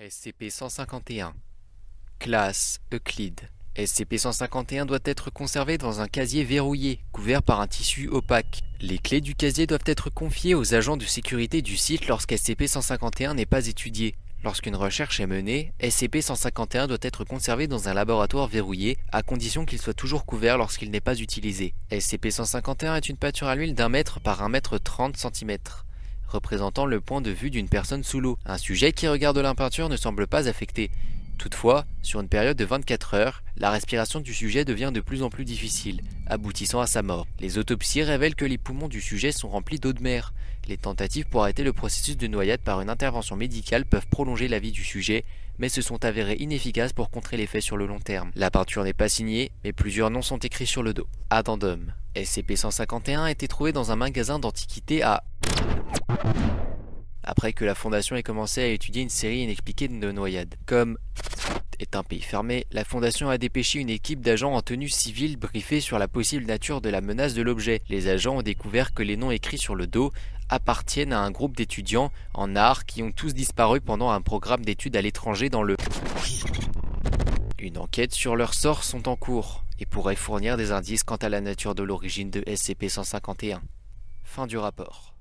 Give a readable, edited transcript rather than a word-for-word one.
SCP-151. Classe Euclide. SCP-151 doit être conservé dans un casier verrouillé, couvert par un tissu opaque. Les clés du casier doivent être confiées aux agents de sécurité du site lorsqu'SCP-151 n'est pas étudié. Lorsqu'une recherche est menée, SCP-151 doit être conservé dans un laboratoire verrouillé, à condition qu'il soit toujours couvert lorsqu'il n'est pas utilisé. SCP-151 est une pâture à l'huile d'1 m par 1 m 30 cm, représentant le point de vue d'une personne sous l'eau. Un sujet qui regarde l'impeinture ne semble pas affecté. Toutefois, sur une période de 24 heures, la respiration du sujet devient de plus en plus difficile, aboutissant à sa mort. Les autopsies révèlent que les poumons du sujet sont remplis d'eau de mer. Les tentatives pour arrêter le processus de noyade par une intervention médicale peuvent prolonger la vie du sujet, mais se sont avérées inefficaces pour contrer l'effet sur le long terme. La peinture n'est pas signée, mais plusieurs noms sont écrits sur le dos. Addendum. SCP-151 a été trouvé dans un magasin d'antiquités à... après que la Fondation ait commencé à étudier une série inexpliquée de noyades. Comme est un pays fermé, la Fondation a dépêché une équipe d'agents en tenue civile briefés sur la possible nature de la menace de l'objet. Les agents ont découvert que les noms écrits sur le dos appartiennent à un groupe d'étudiants en art qui ont tous disparu pendant un programme d'études à l'étranger dans le... Une enquête sur leur sort sont en cours et pourrait fournir des indices quant à la nature de l'origine de SCP-151. Fin du rapport.